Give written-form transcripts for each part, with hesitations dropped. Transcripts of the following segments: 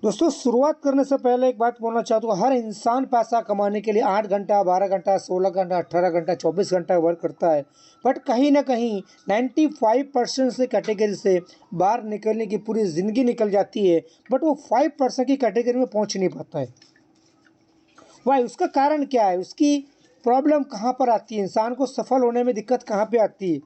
दोस्तों, शुरुआत करने से पहले एक बात बोलना चाहता हूँ। हर इंसान पैसा कमाने के लिए 8 घंटा, 12 घंटा, 16 घंटा, 18 घंटा, 24 घंटा वर्क करता है। बट कहीं न कहीं 95% से कैटेगरी से बाहर निकलने की पूरी ज़िंदगी निकल जाती है, बट वो 5% की कैटेगरी में पहुँच नहीं पाता है। वाई? उसका कारण क्या है? उसकी प्रॉब्लम कहाँ पर आती है? इंसान को सफल होने में दिक्कत कहाँ पे आती है?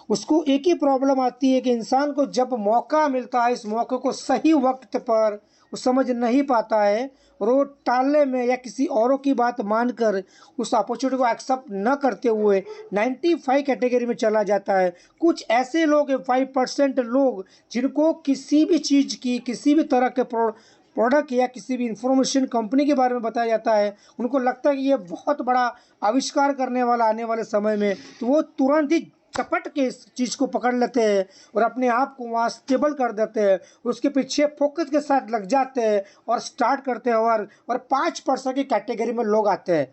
उसको एक ही प्रॉब्लम आती है कि इंसान को जब मौका मिलता है, इस मौके को सही वक्त पर वो समझ नहीं पाता है और वो टालने में या किसी औरों की बात मानकर उस अपॉर्चुनिटी को एक्सेप्ट न करते हुए 95 कैटेगरी में चला जाता है। कुछ ऐसे लोग हैं, 5% लोग, जिनको किसी भी चीज़ की, किसी भी तरह के प्रोडक्ट या किसी भी इंफॉर्मेशन कंपनी के बारे में बताया जाता है, उनको लगता है कि ये बहुत बड़ा आविष्कार करने वाला आने वाले समय में, तो वो तुरंत ही चपट के इस चीज़ को पकड़ लेते हैं और अपने आप को वहाँ स्टेबल कर देते हैं, उसके पीछे फोकस के साथ लग जाते हैं और स्टार्ट करते हैं। और 5% की कैटेगरी में लोग आते हैं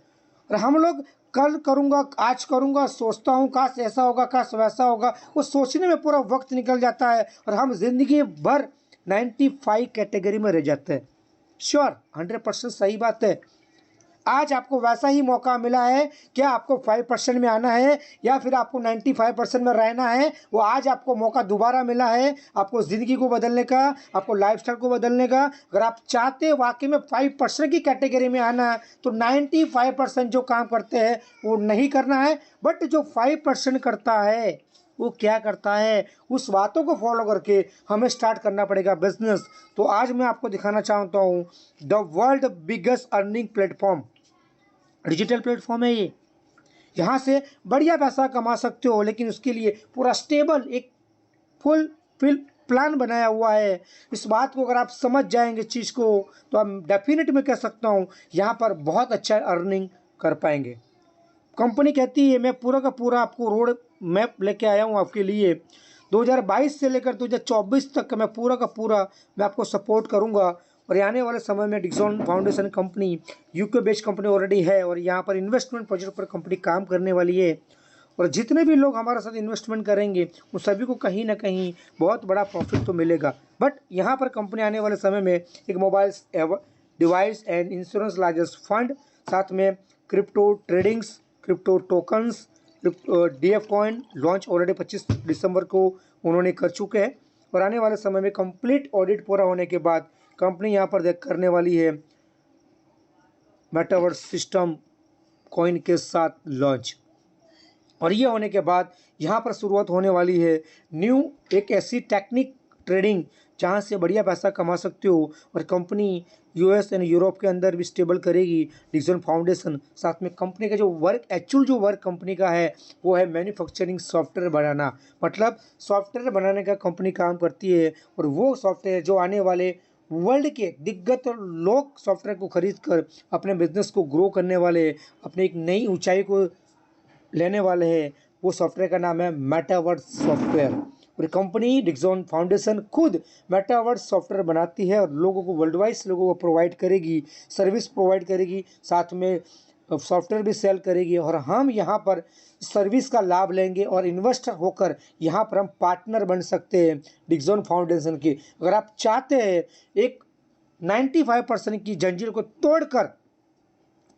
और हम लोग कल करूँगा, आज करूँगा, सोचता हूँ काश ऐसा होगा, काश वैसा होगा, वो सोचने में पूरा वक्त निकल जाता है और हम जिंदगी भर 95 कैटेगरी में रह जाते हैं। श्योर, 100% सही बात है। आज आपको वैसा ही मौका मिला है, क्या आपको 5% में आना है या फिर आपको 95% में रहना है? वो आज आपको मौका दोबारा मिला है, आपको ज़िंदगी को बदलने का, आपको लाइफस्टाइल को बदलने का। अगर आप चाहते हैं वाकई में 5% की कैटेगरी में आना है, तो 95% जो काम करते हैं वो नहीं करना है। बट जो 5% करता है, वो क्या करता है? उस बातों को फॉलो करके हमें स्टार्ट करना पड़ेगा बिजनेस। तो आज मैं आपको दिखाना चाहता हूँ the world biggest earning platform. Digital platform है ये। यहाँ से बढ़िया पैसा कमा सकते हो, लेकिन उसके लिए पूरा स्टेबल एक फुल फिल प्लान बनाया हुआ है। इस बात को अगर आप समझ जाएंगे चीज़ को, तो हम डेफिनेट मैं कह सकता हूँ यहाँ पर बहुत अच्छा अर्निंग कर पाएंगे। कंपनी कहती है मैं पूरा का पूरा आपको रोड मैप लेके आया हूँ आपके लिए। 2022 से लेकर 2024 तक का मैं पूरा का पूरा मैं आपको सपोर्ट करूँगा। और आने वाले समय में Dixon foundation company UK based company already है और यहाँ पर इन्वेस्टमेंट प्रोजेक्ट पर कंपनी काम करने वाली है। और जितने भी लोग हमारे साथ इन्वेस्टमेंट करेंगे उन सभी को कहीं ना कहीं बहुत बड़ा प्रॉफिट तो मिलेगा। बट यहाँ पर कंपनी आने वाले समय में एक mobile device and insurance largest fund, साथ में crypto tradings, crypto tokens, DF coin launch already 25 दिसंबर को उन्होंने कर चुके हैं। और आने वाले समय में कंप्लीट ऑडिट पूरा होने के बाद कंपनी यहाँ पर देख करने वाली है मेटावर्स सिस्टम कॉइन के साथ लॉन्च। और ये होने के बाद यहाँ पर शुरुआत होने वाली है न्यू एक ऐसी टेक्निक ट्रेडिंग जहाँ से बढ़िया पैसा कमा सकते हो। और कंपनी US एंड यूरोप के अंदर भी स्टेबल करेगी डिक्सन फाउंडेशन। साथ में कंपनी का जो वर्क, एक्चुअल जो वर्क कंपनी का है वो है मैन्युफैक्चरिंग सॉफ्टवेयर बनाना। मतलब सॉफ्टवेयर बनाने का कंपनी काम करती है और वो सॉफ्टवेयर जो आने वाले वर्ल्ड के दिग्गज लोग सॉफ्टवेयर को खरीद कर अपने बिजनेस को ग्रो करने वाले, अपने एक नई ऊंचाई को लेने वाले हैं, वो सॉफ्टवेयर का नाम है मेटावर्स सॉफ्टवेयर। और कंपनी डिक्सन फाउंडेशन खुद मेटावर्स सॉफ्टवेयर बनाती है और लोगों को वर्ल्ड वाइड लोगों को प्रोवाइड करेगी, सर्विस प्रोवाइड करेगी, साथ में सॉफ्टवेयर भी सेल करेगी। और हम यहाँ पर सर्विस का लाभ लेंगे और इन्वेस्टर होकर यहाँ पर हम पार्टनर बन सकते हैं डिक्सन फाउंडेशन के। अगर आप चाहते हैं एक 95% की जंजीर को तोड़कर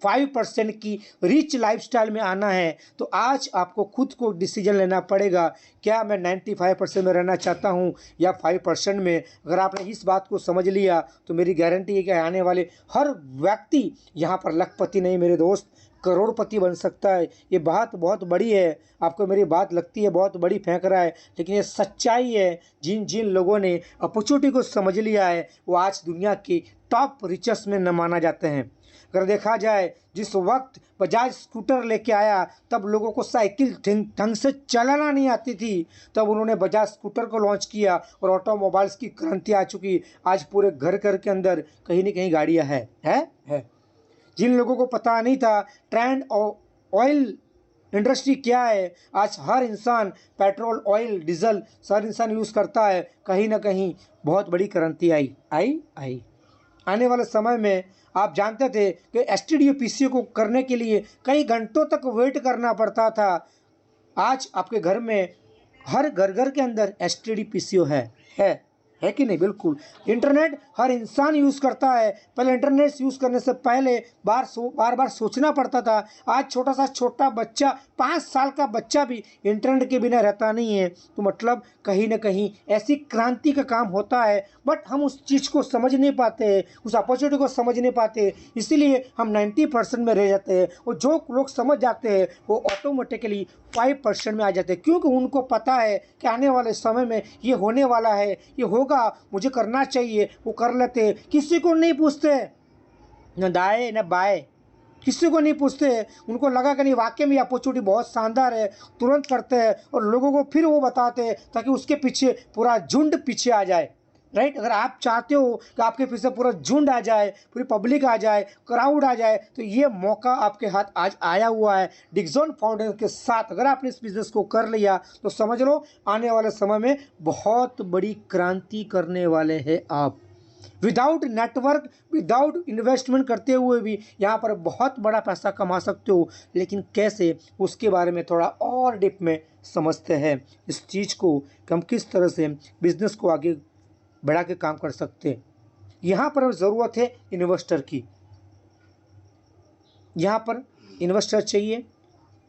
5% की रिच लाइफस्टाइल में आना है, तो आज आपको खुद को डिसीजन लेना पड़ेगा, क्या मैं 95% में रहना चाहता हूं या 5% में। अगर आपने इस बात को समझ लिया तो मेरी गारंटी है कि आने वाले हर व्यक्ति यहाँ पर लखपति नहीं मेरे दोस्त, करोड़पति बन सकता है। ये बात बहुत बड़ी है, आपको मेरी बात लगती है बहुत बड़ी फेंक रहा है, लेकिन ये सच्चाई है। जिन जिन लोगों ने अपॉर्चुनिटी को समझ लिया है वो आज दुनिया के टॉप रिचेस्ट में न माना जाते हैं। अगर देखा जाए जिस वक्त बजाज स्कूटर लेके आया तब लोगों को साइकिल ढंग से चलाना नहीं आती थी, तब उन्होंने बजाज स्कूटर को लॉन्च किया और ऑटोमोबाइल्स की क्रांति आ चुकी। आज पूरे घर घर के अंदर कहीं ना कहीं गाड़ियां है। जिन लोगों को पता नहीं था ट्रेंड और ऑयल इंडस्ट्री क्या है, आज हर इंसान पेट्रोल, ऑयल, डीजल हर इंसान यूज़ करता है। कहीं ना कहीं बहुत बड़ी क्रांति आई। आने वाले समय में आप जानते थे कि STD PCO को करने के लिए कई घंटों तक वेट करना पड़ता था। आज आपके घर में हर घर घर के अंदर STD PCO है। है कि नहीं? बिल्कुल। इंटरनेट हर इंसान यूज़ करता है। पहले इंटरनेट यूज़ करने से पहले बार बार सोचना पड़ता था। आज छोटा बच्चा 5 साल का बच्चा भी इंटरनेट के बिना रहता नहीं है। तो मतलब कहीं न कहीं ऐसी क्रांति का काम होता है, बट हम उस चीज़ को समझ नहीं पाते, उस अपॉर्चुनिटी को समझ नहीं पाते, इसीलिए हम 90% में रह जाते हैं। और जो लोग समझ जाते हैं वो ऑटोमेटिकली 5% में आ जाते हैं, क्योंकि उनको पता है कि आने वाले समय में ये होने वाला है, ये होगा, मुझे करना चाहिए, वो कर लेते हैं। किसी को नहीं पूछते, न दाएँ न बाएँ, किसी को नहीं पूछते। उनको लगा कि नहीं वाक़ई में ये अपॉर्चुनिटी बहुत शानदार है, तुरंत करते हैं और लोगों को फिर वो बताते हैं ताकि उसके पीछे पूरा झुंड पीछे आ जाए, राइट? अगर आप चाहते हो कि आपके पीछे पूरा झुंड आ जाए, पूरी पब्लिक आ जाए, क्राउड आ जाए, तो ये मौका आपके हाथ आज आया हुआ है। डिक्सन फाउंडेशन के साथ अगर आपने इस बिज़नेस को कर लिया तो समझ लो आने वाले समय में बहुत बड़ी क्रांति करने वाले हैं आप। विदाउट नेटवर्क, विदाउट इन्वेस्टमेंट करते हुए भी यहाँ पर बहुत बड़ा पैसा कमा सकते हो। लेकिन कैसे, उसके बारे में थोड़ा और डीप में समझते हैं इस चीज़ को कि हम किस तरह से बिज़नेस को आगे बढ़ा के काम कर सकते हैं। यहाँ पर ज़रूरत है इन्वेस्टर की। यहाँ पर इन्वेस्टर चाहिए।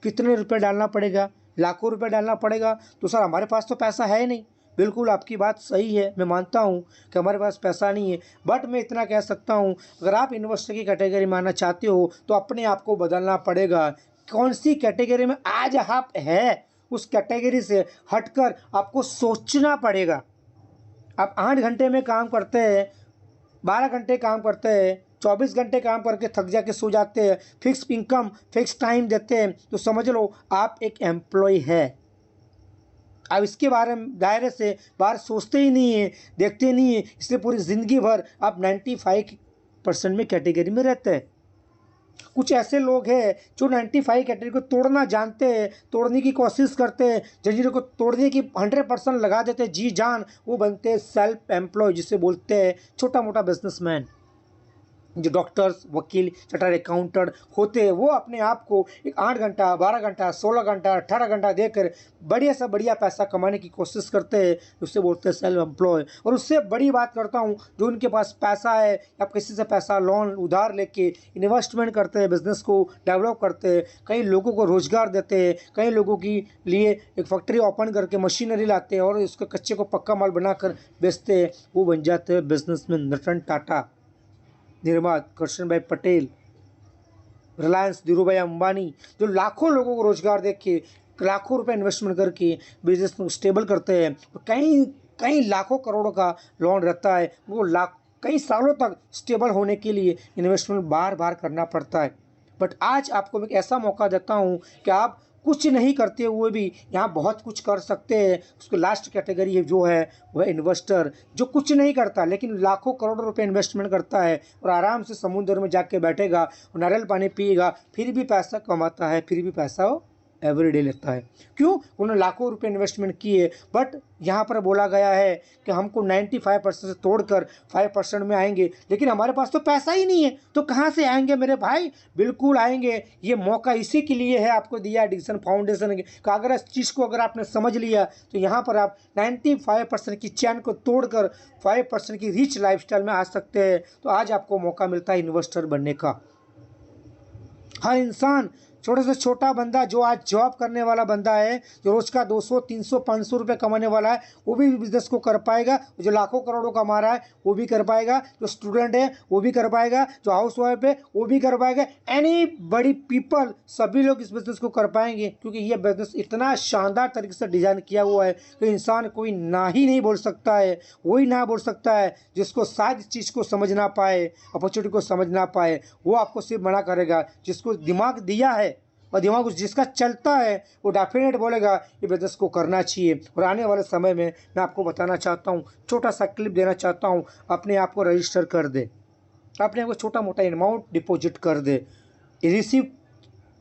कितने रुपए डालना पड़ेगा? लाखों रुपए डालना पड़ेगा। तो सर हमारे पास तो पैसा है नहीं। बिल्कुल आपकी बात सही है, मैं मानता हूँ कि हमारे पास पैसा नहीं है, बट मैं इतना कह सकता हूँ अगर आप इन्वेस्टर की कैटेगरी में आना चाहते हो तो अपने आप को बदलना पड़ेगा। कौन सी कैटेगरी में आज आप है, उस कैटेगरी से हटकर आपको सोचना पड़ेगा। आप 8 घंटे में काम करते हैं, 12 घंटे काम करते हैं, 24 घंटे काम करके थक जाके सो जाते हैं, फिक्स इनकम, फिक्स टाइम देते हैं, तो समझ लो आप एक एम्प्लॉय है। अब इसके बारे में दायरे से बाहर सोचते ही नहीं है, देखते नहीं है, इसलिए पूरी ज़िंदगी भर आप 95% में कैटेगरी में रहते हैं। कुछ ऐसे लोग हैं जो 95 कैटेगरी को तोड़ना जानते हैं, तोड़ने की कोशिश करते हैं, जंजीरों को तोड़ने की 100% लगा देते हैं जी जान, वो बनते हैं सेल्फ एम्प्लॉय, जिसे बोलते हैं छोटा मोटा बिजनेसमैन। जो डॉक्टर्स, वकील, चार्टर्ड अकाउंटेंट होते हैं वो अपने आप को एक 8 घंटा, 12 घंटा, 16 घंटा, 18 घंटा देकर बढ़िया से बढ़िया पैसा कमाने की कोशिश करते हैं, उससे बोलते हैं सेल्फ एम्प्लॉय। और उससे बड़ी बात करता हूँ जो उनके पास पैसा है या किसी से पैसा लोन उधार लेके इन्वेस्टमेंट करते हैं, बिजनेस को डेवलप करते हैं, कई लोगों को रोज़गार देते हैं, कई लोगों के लिए एक फैक्ट्री ओपन करके मशीनरी लाते हैं और उसके कच्चे को पक्का माल बनाकर बेचते हैं, वो बन जाते हैं बिजनेसमैन। रतन टाटा, निर्मा कृष्ण भाई पटेल, रिलायंस धीरूभाई अंबानी, जो लाखों लोगों को रोजगार दे के लाखों रुपए इन्वेस्टमेंट करके बिजनेस को स्टेबल करते हैं। कई कई लाखों करोड़ों का लोन रहता है, वो कई सालों तक स्टेबल होने के लिए इन्वेस्टमेंट बार बार करना पड़ता है। बट आज आपको मैं एक ऐसा मौका देता हूँ कि आप कुछ नहीं करते हुए भी यहाँ बहुत कुछ कर सकते हैं। उसको लास्ट कैटेगरी है जो है वह इन्वेस्टर, जो कुछ नहीं करता लेकिन लाखों करोड़ों रुपए इन्वेस्टमेंट करता है और आराम से समुद्र में जाके बैठेगा और नारियल पानी पिएगा, फिर भी पैसा कमाता है, फिर भी पैसा वो एवरीडे लेता है। क्यों? उन्होंने लाखों रुपए इन्वेस्टमेंट किए, बट यहाँ पर बोला गया है कि हमको 95% से तोड़कर 5% में आएंगे, लेकिन हमारे पास तो पैसा ही नहीं है, तो कहाँ से आएंगे मेरे भाई? बिल्कुल आएंगे। ये मौका इसी के लिए है आपको दिया डिक्सन फाउंडेशन का। अगर इस चीज़ को अगर आपने समझ लिया तो यहाँ पर आप 95% की चैन को तोड़कर 5% की रिच लाइफस्टाइल में आ सकते हैं। तो आज आपको मौका मिलता है इन्वेस्टर बनने का। हर इंसान, छोटे से छोटा बंदा जो आज जॉब करने वाला बंदा है, जो रोज का 200, 300, 500 रुपये कमाने वाला है, वो भी बिजनेस को कर पाएगा। जो लाखों करोड़ों कमा रहा है वो भी कर पाएगा, जो स्टूडेंट है वो भी कर पाएगा, जो हाउस वाइफ है वो भी कर पाएगा। एनी बड़ी पीपल, सभी लोग इस बिजनेस को कर पाएंगे, क्योंकि ये बिजनेस इतना शानदार तरीके से डिजाइन किया हुआ है कि इंसान कोई ना ही नहीं बोल सकता है। वही ना बोल सकता है जिसको शायद इस चीज़ को समझ ना पाए, अपॉर्चुनिटी को समझ ना पाए, वो आपको सिर्फ मना करेगा। जिसको दिमाग दिया है और दिमाग जिसका चलता है वो डेफिनेट बोलेगा ये बिजनेस को करना चाहिए। और आने वाले समय में मैं आपको बताना चाहता हूँ, छोटा सा क्लिप देना चाहता हूँ, अपने आप को रजिस्टर कर दे, अपने आप को छोटा मोटा अमाउंट डिपॉजिट कर दे, रिसीव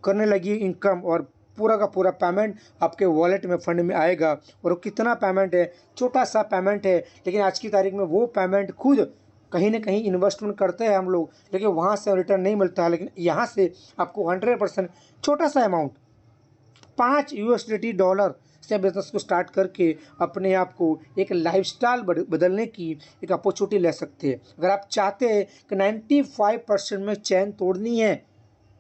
करने लगी इनकम और पूरा का पूरा पेमेंट आपके वॉलेट में फंड में आएगा। और वो कितना पेमेंट है, छोटा सा पेमेंट है, लेकिन आज की तारीख में वो पेमेंट खुद कहीं ना कहीं इन्वेस्टमेंट करते हैं हम लोग, लेकिन वहाँ से रिटर्न नहीं मिलता है। लेकिन यहाँ से आपको 100% छोटा सा अमाउंट $5 USD से बिजनेस को स्टार्ट करके अपने आप को एक लाइफस्टाइल बदलने की एक अपॉर्चुनिटी ले सकते हैं। अगर आप चाहते हैं कि 95% में चैन तोड़नी है,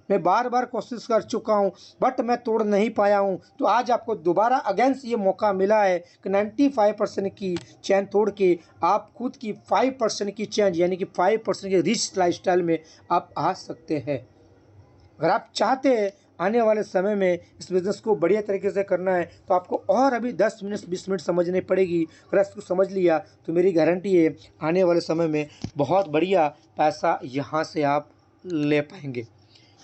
मैं बार बार कोशिश कर चुका हूँ बट मैं तोड़ नहीं पाया हूँ, तो आज आपको दोबारा अगेंस्ट ये मौका मिला है कि 95% की चैन तोड़ के आप खुद की 5% की चैन यानी कि 5% की रिच लाइफस्टाइल में आप आ सकते हैं। अगर आप चाहते हैं आने वाले समय में इस बिज़नेस को बढ़िया तरीके से करना है तो आपको और अभी 10 मिनट 20 मिनट समझनी पड़ेगी। अगर इसको समझ लिया तो मेरी गारंटी है आने वाले समय में बहुत बढ़िया पैसा यहाँ से आप ले पाएंगे।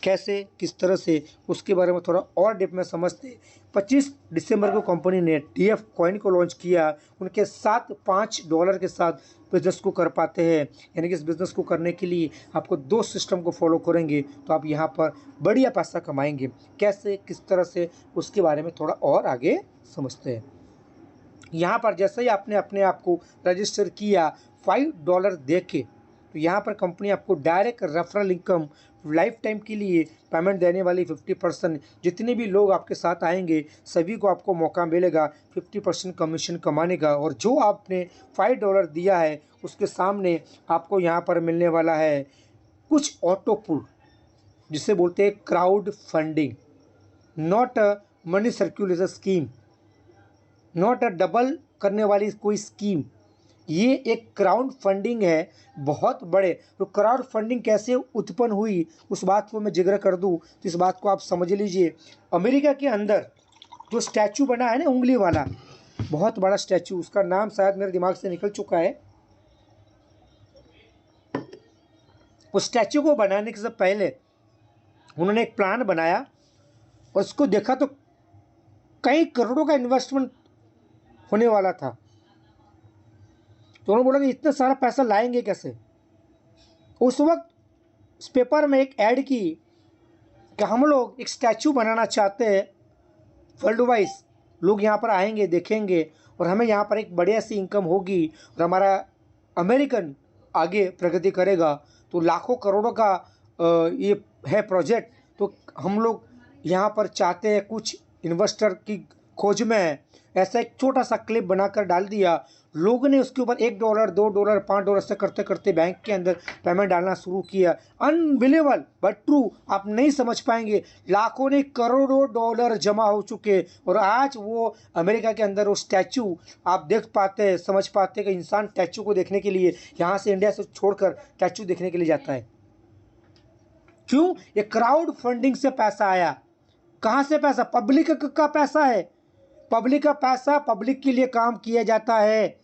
कैसे, किस तरह से, उसके बारे में थोड़ा और डिप में समझते। 25 दिसंबर को कंपनी ने TF कॉइन को लॉन्च किया। उनके साथ $5 के साथ बिजनेस को कर पाते हैं, यानी कि इस बिज़नेस को करने के लिए आपको 2 सिस्टम को फॉलो करेंगे तो आप यहाँ पर बढ़िया पैसा कमाएंगे। कैसे, किस तरह से, उसके बारे में थोड़ा और आगे समझते हैं। यहाँ पर जैसे ही आपने अपने आप को रजिस्टर किया $5 दे के, तो यहाँ पर कंपनी आपको direct referral income life time के लिए पेमेंट देने वाली 50%। जितने भी लोग आपके साथ आएंगे सभी को आपको मौका मिलेगा 50% कमीशन कमाने का। और जो आपने $5 दिया है उसके सामने आपको यहाँ पर मिलने वाला है कुछ ऑटो पुल, जिसे बोलते हैं crowd funding, not a money circulation scheme, not a double करने वाली कोई स्कीम। ये एक क्राउड फंडिंग है बहुत बड़े। तो क्राउड फंडिंग कैसे उत्पन्न हुई उस बात को मैं जिक्र कर दूं तो इस बात को आप समझ लीजिए। अमेरिका के अंदर जो स्टैचू बना है ना, उंगली वाला बहुत बड़ा स्टैचू, उसका नाम शायद मेरे दिमाग से निकल चुका है। उस स्टैचू को बनाने से पहले उन्होंने एक प्लान बनाया और उसको देखा तो कई करोड़ों का इन्वेस्टमेंट होने वाला था। तो उन्होंने बोला कि इतना सारा पैसा लाएंगे कैसे। उस वक्त इस पेपर में एक ऐड की कि हम लोग एक स्टैचू बनाना चाहते हैं, वर्ल्ड वाइज लोग यहाँ पर आएंगे, देखेंगे और हमें यहाँ पर एक बढ़िया सी इनकम होगी और हमारा अमेरिकन आगे प्रगति करेगा। तो लाखों करोड़ों का ये है प्रोजेक्ट। तो हम लोग यहाँ पर चाहते हैं, कुछ इन्वेस्टर की खोज में है। ऐसा एक छोटा सा क्लिप बनाकर डाल दिया। लोगों ने उसके ऊपर $1, $2, $5 से करते करते बैंक के अंदर पेमेंट डालना शुरू किया। अनबिलीवेबल बट ट्रू, आप नहीं समझ पाएंगे। लाखों ने करोड़ों डॉलर जमा हो चुके और आज वो अमेरिका के अंदर वो स्टैचू आप देख पाते हैं, समझ पाते हैं कि इंसान स्टैचू को देखने के लिए यहाँ से इंडिया से छोड़कर स्टैचू देखने के लिए जाता है। क्यों? ये क्राउड फंडिंग से पैसा आया। कहाँ से पैसा? पब्लिक का पैसा है। पब्लिक का पैसा पब्लिक के लिए काम किया जाता है,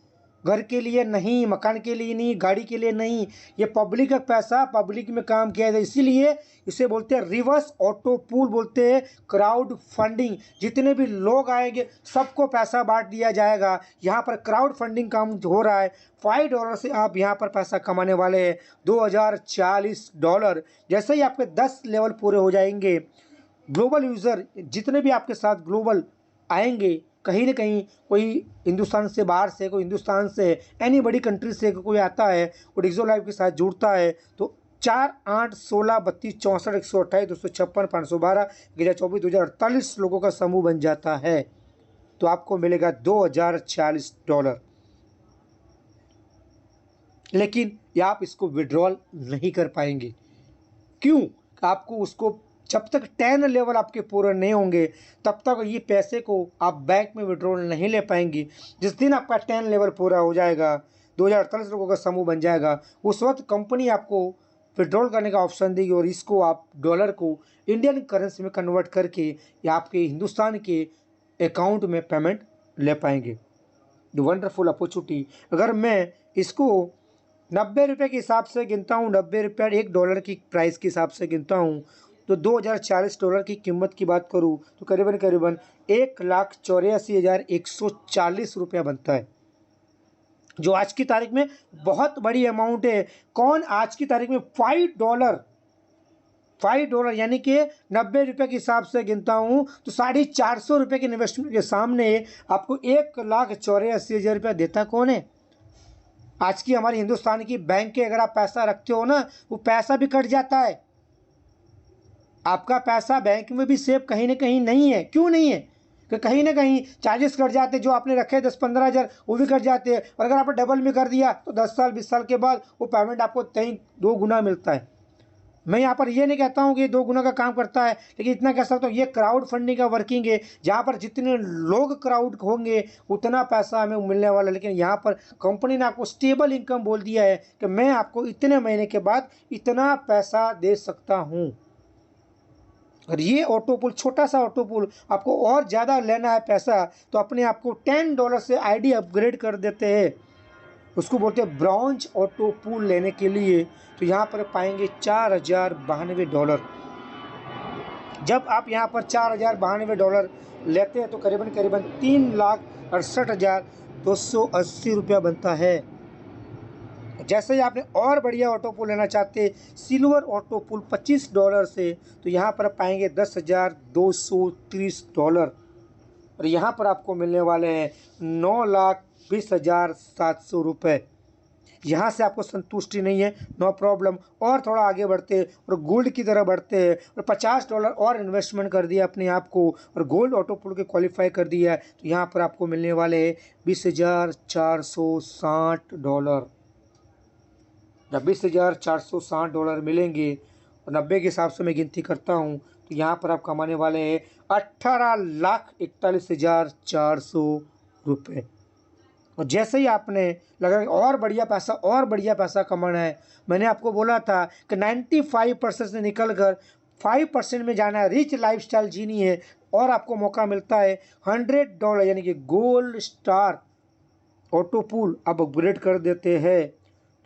घर के लिए नहीं, मकान के लिए नहीं, गाड़ी के लिए नहीं। ये पब्लिक का पैसा पब्लिक में काम किया जाता है। इसीलिए इसे बोलते हैं रिवर्स ऑटो पूल, बोलते हैं क्राउड फंडिंग। जितने भी लोग आएंगे सबको पैसा बांट दिया जाएगा। यहाँ पर क्राउड फंडिंग काम हो रहा है। $5 से आप यहाँ पर पैसा कमाने वाले हैं $2040। जैसे ही आपके 10 लेवल पूरे हो जाएंगे, ग्लोबल यूज़र जितने भी आपके साथ ग्लोबल आएंगे, कहीं ना कहीं कोई हिंदुस्तान से बाहर से, कोई हिंदुस्तान से, एनी बड़ी कंट्री से कोई आता है, वो डिक्सो लाइफ के साथ जुड़ता है, तो 4, 8, 16, 32, 64, 128, 256, 512, 1024, 2048 लोगों का समूह बन जाता है। तो आपको मिलेगा $2040। लेकिन आप इसको विड्रॉल नहीं कर पाएंगे। क्यों? आपको उसको जब तक 10 लेवल आपके पूरे नहीं होंगे तब तक ये पैसे को आप बैंक में विड्रॉल नहीं ले पाएंगे। जिस दिन आपका 10 लेवल पूरा हो जाएगा, 2048 लोगों का समूह बन जाएगा, उस वक्त कंपनी आपको विड्रॉल करने का ऑप्शन देगी और इसको आप डॉलर को इंडियन करेंसी में कन्वर्ट करके या आपके हिंदुस्तान के अकाउंट में पेमेंट ले पाएंगे। The wonderful opportunity. अगर मैं इसको 90 रुपये के हिसाब से गिनता हूँ, 90 रुपये $1 की प्राइस के हिसाब से गिनता हूँ, तो $2040 की कीमत की बात करूँ तो करीबन 1,84,140 रुपया बनता है, जो आज की तारीख में बहुत बड़ी अमाउंट है। कौन आज की तारीख में $5 यानी कि 90 रुपये के हिसाब से गिनता हूँ तो ₹450 के इन्वेस्टमेंट के सामने आपको 1,84,000 रुपया देता कौन है? आज की हमारी हिंदुस्तान की बैंक के अगर आप पैसा रखते हो ना, वो पैसा भी कट जाता है। आपका पैसा बैंक में भी सेफ कहीं ना कहीं नहीं है। क्यों नहीं है? कि कहीं ना कहीं चार्जेस कट जाते, जो आपने रखे 10-15 हज़ार वो भी कट जाते हैं। और अगर आपने डबल में कर दिया तो 10 साल 20 साल के बाद वो पेमेंट आपको कहीं 2 गुना मिलता है। मैं यहाँ पर ये नहीं कहता हूँ कि 2 गुना का काम करता है, लेकिन इतना कह सकता हूँ ये क्राउड फंडिंग का वर्किंग है, जहाँ पर जितने लोग क्राउड होंगे उतना पैसा हमें मिलने वाला है। लेकिन यहाँ पर कंपनी ने आपको स्टेबल इनकम बोल दिया है कि मैं आपको इतने महीने के बाद इतना पैसा दे सकता हूँ। और ये ऑटो पुल, छोटा सा ऑटो पुल, आपको और ज़्यादा लेना है पैसा तो अपने आप को $10 से आईडी अपग्रेड कर देते हैं, उसको बोलते हैं ब्रॉन्ज ऑटो पूल लेने के लिए। तो यहाँ पर पाएंगे $4092। जब आप यहाँ पर $4092 लेते हैं तो करीबन करीबन 3,68,280 रुपया बनता है। जैसे ही आपने और बढ़िया ऑटो पूल लेना चाहते सिल्वर ऑटो पूल $25 से, तो यहाँ पर पाएंगे $10,230। और यहाँ पर आपको मिलने वाले हैं 9,20,700 रुपये। यहाँ से आपको संतुष्टि नहीं है, नो प्रॉब्लम, और थोड़ा आगे बढ़ते हैं और गोल्ड की तरह बढ़ते हैं और $50 और इन्वेस्टमेंट कर दिया अपने आप को और गोल्ड ऑटो पूल के क्वालिफाई कर दिया है। तो यहाँ पर आपको मिलने वाले हैं $20,460। जब $20,460 मिलेंगे और 90 के हिसाब से मैं गिनती करता हूँ तो यहाँ पर आप कमाने वाले हैं 18,41,400 रुपये। और जैसे ही आपने लगा और बढ़िया पैसा कमाना है, मैंने आपको बोला था कि 95% से निकल कर 5% में जाना है, रिच लाइफस्टाइल जीनी है, और आपको मौका मिलता है $100 यानी कि गोल्ड स्टार ऑटो पूल आप अपग्रेड कर देते हैं।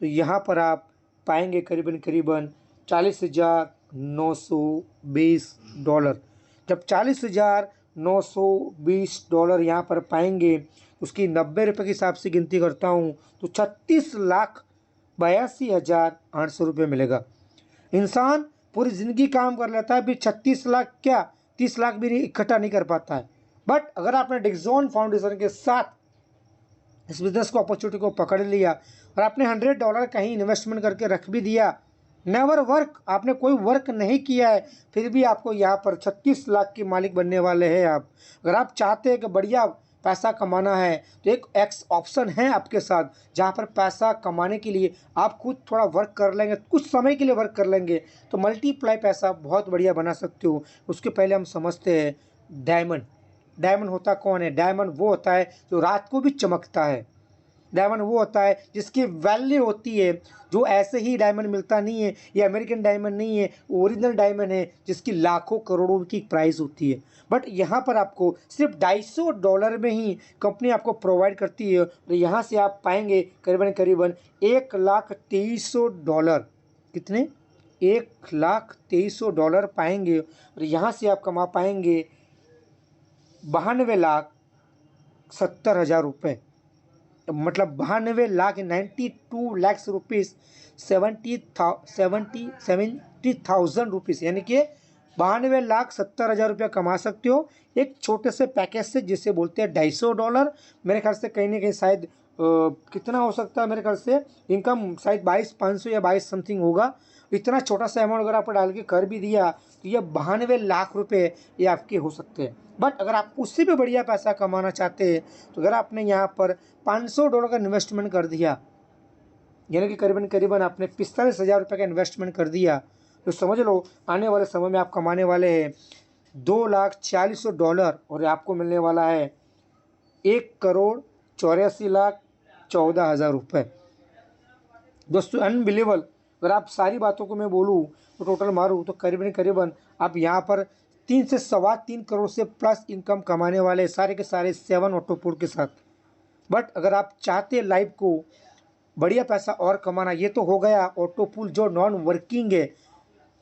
तो यहाँ पर आप पाएंगे करीबन करीबन $40,920। जब $40,920 यहाँ पर पाएंगे, उसकी 90 रुपये के हिसाब से गिनती करता हूँ तो 36,82,800 रुपये मिलेगा। इंसान पूरी ज़िंदगी काम कर लेता है, भी 36 लाख क्या 30 लाख भी इकट्ठा नहीं कर पाता है। बट अगर आपने डिक्सॉन फाउंडेशन के साथ इस बिजनेस को, अपॉर्चुनिटी को पकड़ लिया और आपने $100 कहीं इन्वेस्टमेंट करके रख भी दिया, नेवर वर्क, आपने कोई वर्क नहीं किया है, फिर भी आपको यहाँ पर 36 लाख के मालिक बनने वाले हैं आप। अगर आप चाहते हैं कि बढ़िया पैसा कमाना है तो एक एक्स ऑप्शन है आपके साथ, जहाँ पर पैसा कमाने के लिए आप खुद थोड़ा वर्क कर लेंगे, कुछ समय के लिए वर्क कर लेंगे तो मल्टीप्लाई पैसा बहुत बढ़िया बना सकते हो। उसके पहले हम समझते हैं डायमंड। डायमंड होता कौन है? डायमंड वो होता है जो रात को भी चमकता है। डायमंड वो होता है जिसकी वैल्यू होती है, जो ऐसे ही डायमंड मिलता नहीं है, ये अमेरिकन डायमंड नहीं है, ओरिजिनल डायमंड है जिसकी लाखों करोड़ों की प्राइस होती है। बट यहाँ पर आपको सिर्फ $250 में ही कंपनी आपको प्रोवाइड करती है और यहाँ से आप पाएंगे करीबन करीबन $1,23,000। कितने? $1,23,000 पाएंगे और यहाँ से आप कमा पाएंगे 92,70,000 रुपये। मतलब 92,92,00,000 रुपीज़, 70,000 रुपीज़, यानी कि 92,70,000 रुपया कमा सकते हो एक छोटे से पैकेज से, जिसे बोलते हैं $250। मेरे ख्याल से कहीं ना कहीं शायद कितना हो सकता है, मेरे ख्याल से इनकम शायद 22,500 या 22 समथिंग होगा। इतना छोटा सा अमाउंट अगर आप डाल के कर भी दिया तो ये 92 लाख रुपए ये आपके हो सकते हैं। बट अगर आप उससे भी बढ़िया पैसा कमाना चाहते हैं तो अगर आपने यहाँ पर $500 का इन्वेस्टमेंट कर दिया, यानी कि करीबन करीबन आपने 45,000 रुपये का इन्वेस्टमेंट कर दिया, तो समझ लो आने वाले समय में आप कमाने वाले हैं $2,40,000 और आपको मिलने वाला है 1,84,14,000 रुपये। दोस्तों अनबिलीवेबल, अगर आप सारी बातों को मैं बोलूँ तो टोटल मारूँ तो करीबन करीबन आप यहाँ पर 3 से 3.25 करोड़ से प्लस इनकम कमाने वाले सारे के सारे 7 ऑटो पूल के साथ। बट अगर आप चाहते हैं लाइफ को बढ़िया पैसा और कमाना, ये तो हो गया ऑटो पूल जो नॉन वर्किंग है,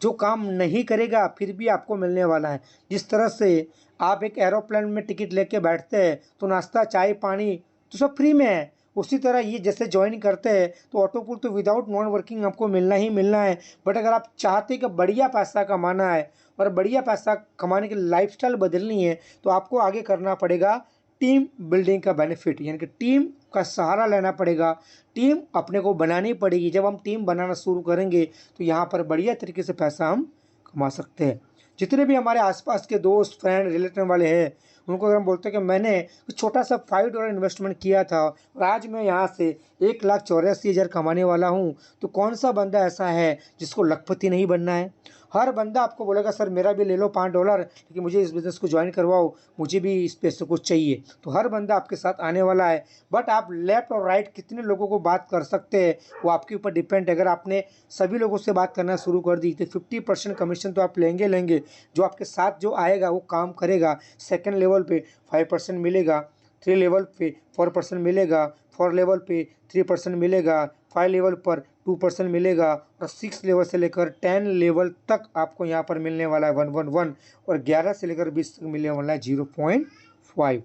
जो काम नहीं करेगा फिर भी आपको मिलने वाला है। जिस तरह से आप एक एरोप्लेन में टिकट लेके बैठते हैं तो नाश्ता चाय पानी तो सब फ्री में है, उसी तरह ये जैसे ज्वाइन करते हैं तो ऑटो पूल तो विदाउट नॉन वर्किंग आपको मिलना ही मिलना है। बट अगर आप चाहते हैं कि बढ़िया पैसा कमाना है और बढ़िया पैसा कमाने की लाइफस्टाइल बदलनी है तो आपको आगे करना पड़ेगा टीम बिल्डिंग का बेनिफिट, यानी कि टीम का सहारा लेना पड़ेगा, टीम अपने को बनानी पड़ेगी। जब हम टीम बनाना शुरू करेंगे तो यहाँ पर बढ़िया तरीके से पैसा हम कमा सकते हैं। जितने भी हमारे आसपास के दोस्त फ्रेंड रिलेटिव वाले हैं उनको अगर हम बोलते हैं कि मैंने कुछ छोटा सा $5 इन्वेस्टमेंट किया था और आज मैं यहाँ से 1,84,000 कमाने वाला हूँ, तो कौन सा बंदा ऐसा है जिसको लखपति नहीं बनना है? हर बंदा आपको बोलेगा सर मेरा भी ले लो $5, लेकिन मुझे इस बिज़नेस को ज्वाइन करवाओ, मुझे भी इस पैसे कुछ चाहिए। तो हर बंदा आपके साथ आने वाला है, बट आप लेफ्ट और राइट कितने लोगों को बात कर सकते हैं वो आपके ऊपर डिपेंड है। अगर आपने सभी लोगों से बात करना शुरू कर दी तो 50% कमीशन तो आप लेंगे। जो आपके साथ जो आएगा वो काम करेगा, सेकेंड लेवल पे 5% मिलेगा, 3 लेवल पे 4% मिलेगा, 4 लेवल पे 3% मिलेगा, 5 लेवल पर 2% मिलेगा और 6 लेवल से लेकर 10 लेवल तक आपको यहाँ पर मिलने वाला है 111 और 11 से लेकर 20 तक मिलने वाला है 0.5।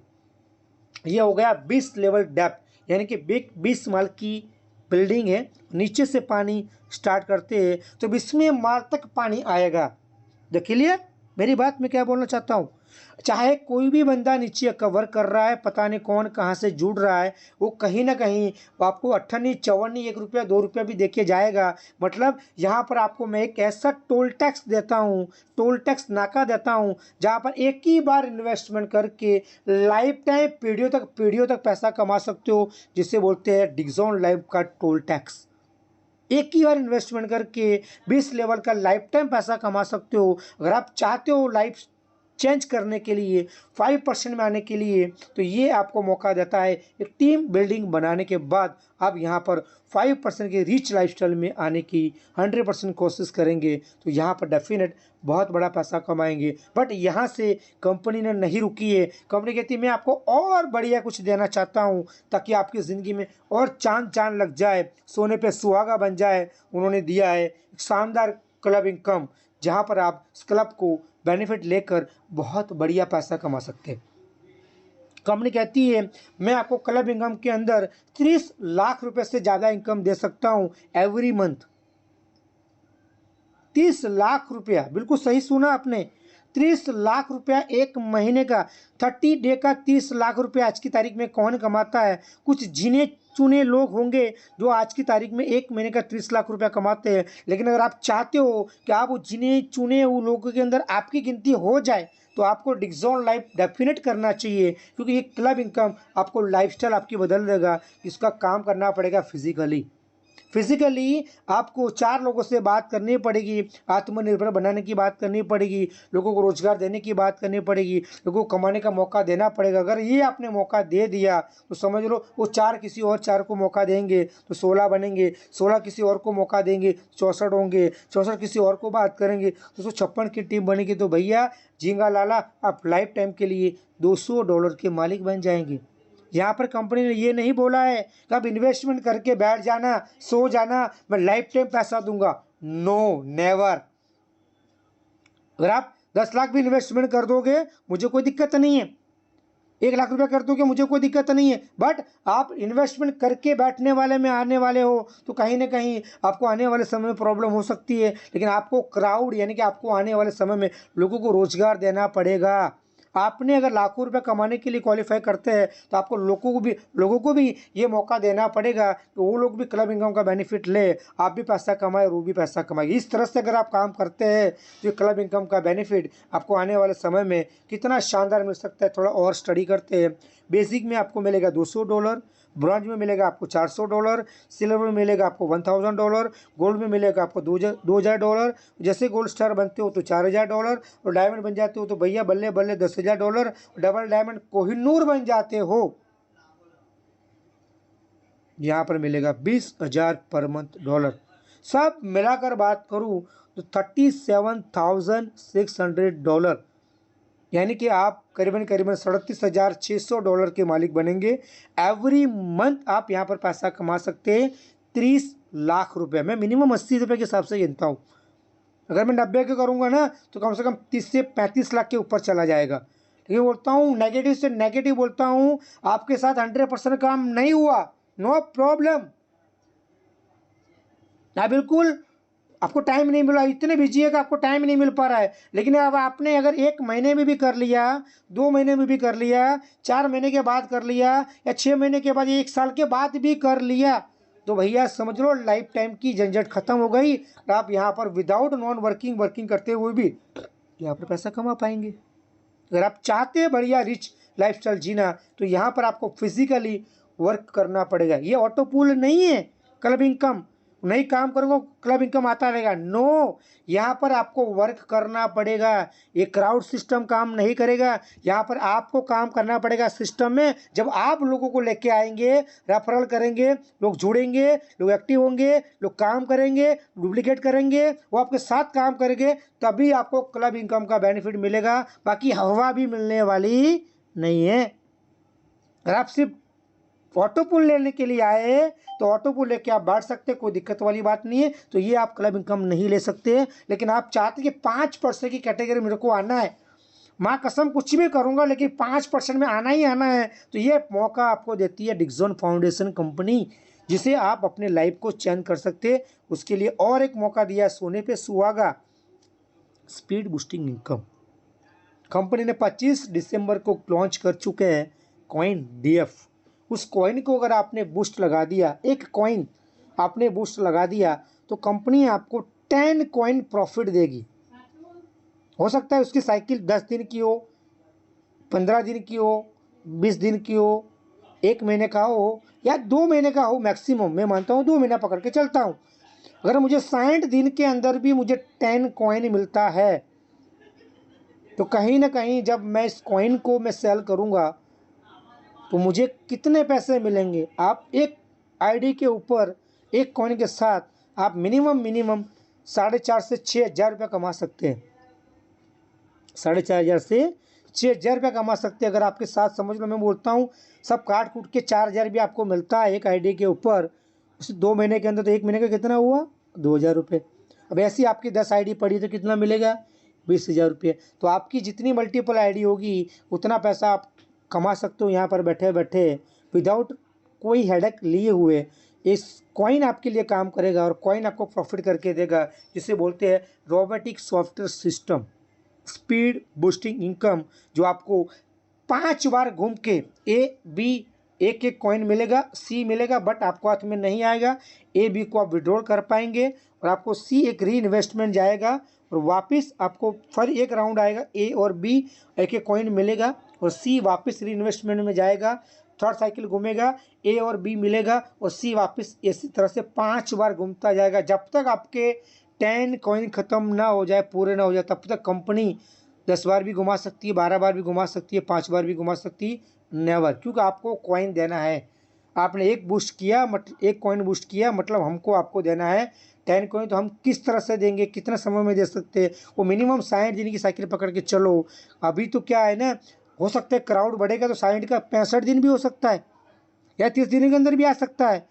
ये हो गया 20 लेवल डेप्थ, यानी कि 20 माल की बिल्डिंग है, नीचे से पानी स्टार्ट करते हैं तो 20वें माल तक पानी आएगा। देखिए मेरी बात मैं क्या बोलना चाहता हूँ, चाहे कोई भी बंदा नीचे कवर कर रहा है, पता नहीं कौन कहाँ से जुड़ रहा है, वो कहीं ना कहीं आपको अट्ठन्नी चौवन्नी 1 रुपया 2 रुपया भी देके जाएगा। मतलब यहाँ पर आपको मैं एक ऐसा टोल टैक्स देता हूँ, टोल टैक्स नाका देता हूँ, जहाँ पर एक ही बार इन्वेस्टमेंट करके लाइफ टाइम पीढ़ियों तक पैसा कमा सकते हो, जिसे बोलते हैं डिक्सॉन लाइफ का टोल टैक्स। एक ही बार इन्वेस्टमेंट करके 20 लेवल का लाइफ टाइम पैसा कमा सकते हो। अगर आप चाहते हो लाइफ चेंज करने के लिए, 5% में आने के लिए, तो ये आपको मौका देता है। एक टीम बिल्डिंग बनाने के बाद आप यहाँ पर 5% के रिच लाइफस्टाइल में आने की 100% कोशिश करेंगे तो यहाँ पर डेफिनेट बहुत बड़ा पैसा कमाएंगे। बट यहाँ से कंपनी ने नहीं रुकी है, कंपनी कहती है मैं आपको और बढ़िया कुछ देना चाहता हूँ ताकि आपकी ज़िंदगी में और चांद लग जाए, सोने पे सुहागा बन जाए। उन्होंने दिया है एक शानदार क्लब इनकम, जहाँ पर आप इस क्लब को बेनिफिट लेकर बहुत बढ़िया पैसा कमा सकते हैं। कंपनी कहती है मैं आपको क्लब इनकम के अंदर 30 लाख रुपए से ज़्यादा इनकम दे सकता हूँ एवरी मंथ। 30 लाख रुपया, बिल्कुल सही सुना आपने, 30 लाख रुपया एक महीने का, 30 डे का 30 लाख रुपया। आज की तारीख में कौन कमाता है? कुछ गिने चुने लोग होंगे जो आज की तारीख में एक महीने का 30 लाख रुपया कमाते हैं। लेकिन अगर आप चाहते हो कि आप वो गिने चुने वो लोगों के अंदर आपकी गिनती हो जाए तो आपको डिक्सॉन लाइफ डेफिनेट करना चाहिए, क्योंकि ये क्लब इनकम आपको लाइफस्टाइल आपकी बदल देगा। इसका काम करना पड़ेगा फिजिकली आपको 4 लोगों से बात करनी पड़ेगी, आत्मनिर्भर बनाने की बात करनी पड़ेगी, लोगों को रोजगार देने की बात करनी पड़ेगी, लोगों को कमाने का मौका देना पड़ेगा। अगर ये आपने मौका दे दिया तो समझ लो वो 4 किसी और 4 को मौका देंगे तो 16 बनेंगे, 16 किसी और को मौका देंगे 64 होंगे, 64 किसी और को बात करेंगे तो 156 की टीम बनेगी। तो भैया झींगा लाला आप लाइफ टाइम के लिए $200 के मालिक बन जाएंगे। यहाँ पर कंपनी ने ये नहीं बोला है कि आप इन्वेस्टमेंट करके बैठ जाना, सो जाना, मैं लाइफ टाइम पैसा दूंगा। No, never. अगर आप 10 लाख भी इन्वेस्टमेंट कर दोगे मुझे कोई दिक्कत नहीं है, 1 लाख रुपया कर दोगे मुझे कोई दिक्कत नहीं है, बट आप इन्वेस्टमेंट करके बैठने वाले में आने वाले हो तो कहीं ना कहीं आपको आने वाले समय में प्रॉब्लम हो सकती है। लेकिन आपको क्राउड यानी कि आपको आने वाले समय में लोगों को रोजगार देना पड़ेगा। आपने अगर लाखों रुपए कमाने के लिए क्वालिफाई करते हैं तो आपको लोगों को भी ये मौका देना पड़ेगा कि वो लोग भी क्लब इनकम का बेनिफिट ले, आप भी पैसा कमाए और वो भी पैसा कमाए। इस तरह से अगर आप काम करते हैं तो क्लब इनकम का बेनिफिट आपको आने वाले समय में कितना शानदार मिल सकता है। थोड़ा और स्टडी करते हैं। बेसिक में आपको मिलेगा $200, ब्रॉन्ज में मिलेगा आपको $400, सिल्वर में मिलेगा आपको $1000, गोल्ड में मिलेगा आपको $2000। जैसे गोल्ड स्टार बनते हो तो $4000 और डायमंड बन जाते हो तो भैया बल्ले बल्ले $10,000, डबल डायमंड कोहिनूर बन जाते हो, यहाँ पर मिलेगा 20,000 पर मंथ डॉलर। सब मिलाकर बात करूँ तो $37,600, यानी कि आप करीबन $37,600 के मालिक बनेंगे। एवरी मंथ आप यहाँ पर पैसा कमा सकते हैं 30 लाख रुपए। मैं मिनिमम 80 रुपये के हिसाब से गिनता हूँ। अगर मैं 90 के करूँगा ना तो कम से कम 30 से 35 लाख के ऊपर चला जाएगा। लेकिन बोलता हूँ नेगेटिव से नेगेटिव बोलता हूँ, आपके साथ 100% काम नहीं हुआ, नो प्रॉब्लम। ना बिल्कुल आपको टाइम नहीं मिला, इतने बिजी है कि आपको टाइम नहीं मिल पा रहा है। लेकिन अब आपने अगर 1 महीने में भी कर लिया, 2 महीने में भी कर लिया, 4 महीने के बाद कर लिया या 6 महीने के बाद, 1 साल के बाद भी कर लिया तो भैया समझ लो लाइफ टाइम की झंझट खत्म हो गई और आप यहाँ पर विदाउट नॉन वर्किंग करते हुए भी यहाँ पर पैसा कमा पाएंगे। अगर आप चाहते हैं बढ़िया रिच लाइफस्टाइल जीना तो यहाँ पर आपको फिजिकली वर्क करना पड़ेगा। ये ऑटो पूल नहीं है क्लब इनकम, नहीं काम करोगे क्लब इनकम आता रहेगा, नो। यहाँ पर आपको वर्क करना पड़ेगा। ये क्राउड सिस्टम काम नहीं करेगा। यहाँ पर आपको काम करना पड़ेगा सिस्टम में। जब आप लोगों को लेके आएंगे, रेफरल करेंगे, लोग जुड़ेंगे, लोग एक्टिव होंगे, लोग काम करेंगे, डुप्लीकेट करेंगे, वो आपके साथ काम करेंगे, तभी आपको क्लब इनकम का बेनिफिट मिलेगा। बाकी हवा भी मिलने वाली नहीं है। अगर आप सिर्फ ऑटो पुल लेने के लिए आए तो ऑटो पुल लेके आप बांट सकते, कोई दिक्कत वाली बात नहीं है। तो ये आप क्लब इनकम नहीं ले सकते। लेकिन आप चाहते कि 5% की कैटेगरी मेरे को आना है, माँ कसम कुछ भी करूँगा लेकिन 5% में आना ही आना है, तो ये मौका आपको देती है डिक्सन फाउंडेशन कंपनी, जिसे आप अपने लाइफ को चेंज कर सकते। उसके लिए और एक मौका दिया सोने पे सुहागा, स्पीड बूस्टिंग इनकम। कंपनी ने 25 दिसंबर को लॉन्च कर चुके हैं कॉइन DF। उस कॉइन को अगर आपने बूस्ट लगा दिया, एक कॉइन आपने बूस्ट लगा दिया, तो कंपनी आपको 10 कॉइन प्रॉफिट देगी। हो सकता है उसकी साइकिल 10 दिन की हो, 15 दिन की हो, 20 दिन की हो, 1 महीने का हो या 2 महीने का हो मैक्सिमम। मैं मानता हूँ 2 महीना पकड़ के चलता हूँ। अगर मुझे 60 दिन के अंदर भी मुझे 10 कॉइन मिलता है, तो कहीं ना कहीं जब मैं इस कॉइन को मैं सेल करूँगा तो मुझे कितने पैसे मिलेंगे। आप एक आईडी के ऊपर एक कॉइन के साथ आप मिनिमम 4,500 से 6,000 रुपये कमा सकते हैं। 4,500 से 6,000 रुपये कमा सकते हैं। अगर आपके साथ समझ लो, मैं बोलता हूँ सब काट कूट के 4,000 भी आपको मिलता है एक आईडी के ऊपर, उसे 2 महीने के अंदर, तो 1 महीने का कितना हुआ 2,000 रुपये। अब ऐसी आपकी 10 आईडी पड़ी तो कितना मिलेगा 20,000 रुपये। तो आपकी जितनी मल्टीपल आईडी होगी उतना पैसा आप कमा सकते हो यहाँ पर बैठे बैठे विदाउट कोई हेडेक लिए हुए। इस कॉइन आपके लिए काम करेगा और कॉइन आपको प्रॉफिट करके देगा, जिसे बोलते हैं robotic software system speed boosting income, जो आपको 5 बार घूम के A B एक एक कॉइन मिलेगा, C मिलेगा, बट आपको हाथ में नहीं आएगा। A B को आप विड्रॉल कर पाएंगे और आपको C एक री इन्वेस्टमेंट जाएगा और वापस आपको फिर एक राउंड आएगा, A और B एक एक कॉइन मिलेगा और C वापस री इन्वेस्टमेंट में जाएगा। थर्ड साइकिल घूमेगा, A और B मिलेगा और C वापस इसी तरह से 5 बार घूमता जाएगा। जब तक आपके 10 कॉइन ख़त्म ना हो जाए, पूरे ना हो जाए, तब तक कंपनी 10 बार भी घुमा सकती है, 12 बार भी घुमा सकती है, 5 बार भी घुमा सकती है, नेवर। क्योंकि आपको कॉइन देना है। आपने एक बूस्ट किया, एक कॉइन बूस्ट किया, मतलब हमको आपको देना है 10 कॉइन। तो हम किस तरह से देंगे, कितना समय में दे सकते हैं, वो मिनिमम 60 दिन की साइकिल पकड़ के चलो। अभी तो क्या है ना, हो सकता है क्राउड बढ़ेगा तो 60 का 65 दिन भी हो सकता है या 30 दिन के अंदर भी आ सकता है